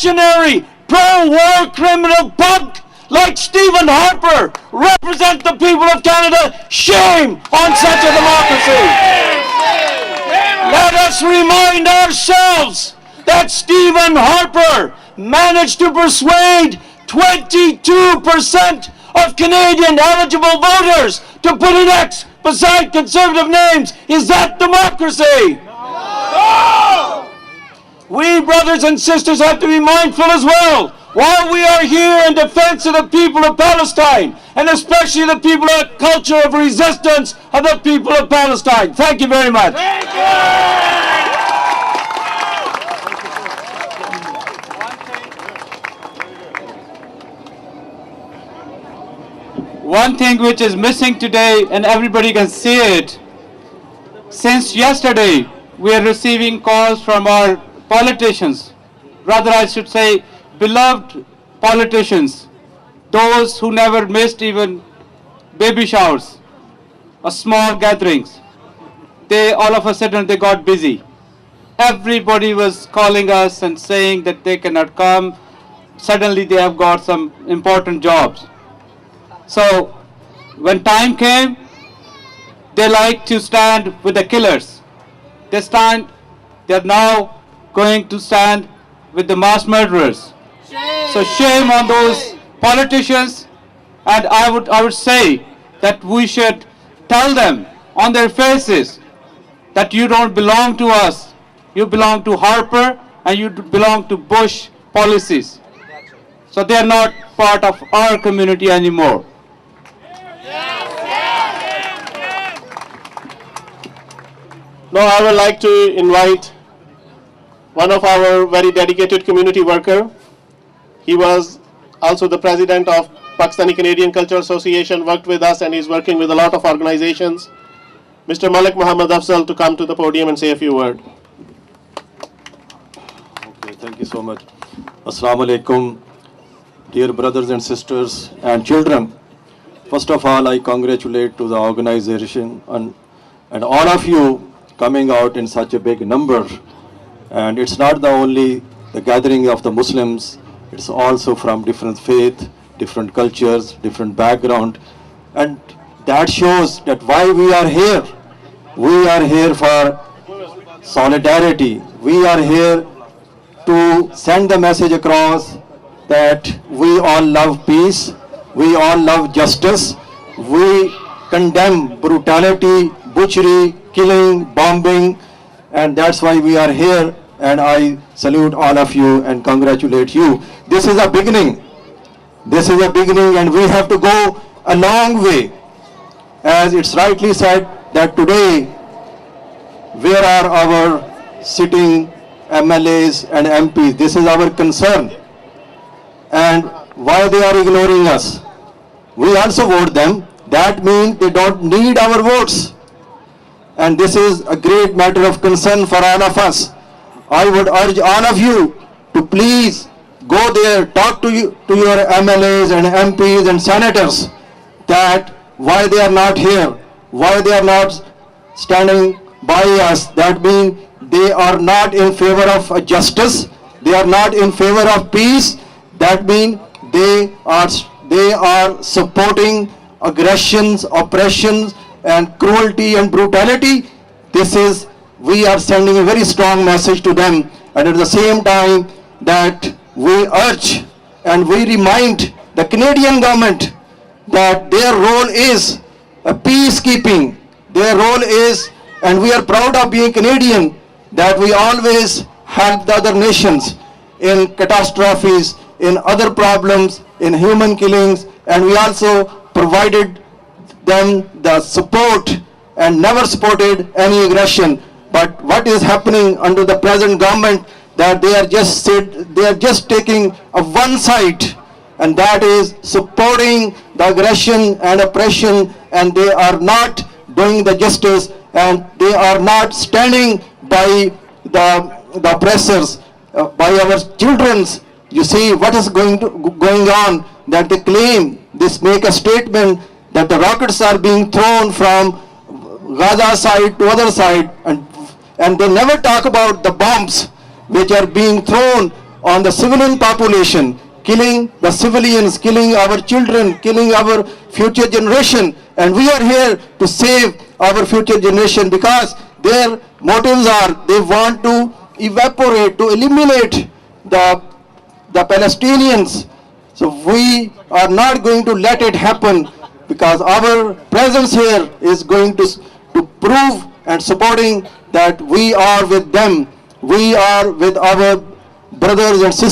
reactionary, pro-war criminal punk like Stephen Harper represent the people of Canada. Shame on such a democracy. Let us remind ourselves that Stephen Harper managed to persuade 22% of Canadian eligible voters to put an X beside Conservative names. Is that democracy? No! We, brothers and sisters, have to be mindful as well. While we are here in defense of the people of Palestine, and especially the people of culture of resistance of the people of Palestine. Thank you very much. Thank you. One thing which is missing today, and everybody can see it, since yesterday we are receiving calls from our politicians, rather I should say beloved politicians, those who never missed even baby showers or small gatherings. They all of a sudden they got busy. Everybody was calling us and saying that they cannot come. Suddenly they have got some important jobs. So when time came, they like to stand with the killers. They're now going to stand with the mass murderers. Shame. So shame on those politicians, and I would say that we should tell them on their faces that you don't belong to us. You belong to Harper and you belong to Bush policies. So they are not part of our community anymore. Now I would like to invite one of our very dedicated community worker. He was also the president of Pakistani Canadian Cultural Association, worked with us and is working with a lot of organizations. Mr. Malik Muhammad Afzal to come to the podium and say a few words. Okay, thank you so much. Assalamu alaikum, dear brothers and sisters and children. First of all, I congratulate to the organization and all of you coming out in such a big number. And it's not the only the gathering of the Muslims, it's also from different faith, different cultures, different background. And that shows that why we are here. We are here for solidarity. We are here to send the message across that we all love peace, we all love justice, we condemn brutality, butchery, killing, bombing, and that's why we are here. And I salute all of you and congratulate you. This is a beginning. This is a beginning, and we have to go a long way. As it's rightly said that today, where are our sitting MLAs and MPs? This is our concern. And why they are ignoring us? We also vote them. That means they don't need our votes. And this is a great matter of concern for all of us. I would urge all of you to please go there, talk to your MLAs and MPs and senators that why they are not here, why they are not standing by us. That means they are not in favor of justice, they are not in favor of peace. That means they are supporting aggressions, oppressions and cruelty and brutality. We are sending a very strong message to them, and at the same time that we urge and we remind the Canadian government that their role is peacekeeping. Their role is, and we are proud of being Canadian, that we always help the other nations in catastrophes, in other problems, in human killings, and we also provided them the support and never supported any aggression. But what is happening under the present government, that they are just taking a one side, and that is supporting the aggression and oppression, and they are not doing the justice, and they are not standing by the oppressors, by our children's. You see what is going on, that they claim, this make a statement that the rockets are being thrown from Gaza side to other side, and they never talk about the bombs which are being thrown on the civilian population, killing the civilians, killing our children, killing our future generation. And we are here to save our future generation because their motives are they want to evaporate, to eliminate the Palestinians. So we are not going to let it happen because our presence here is going to prove and supporting that we are with them. We are with our brothers and sisters.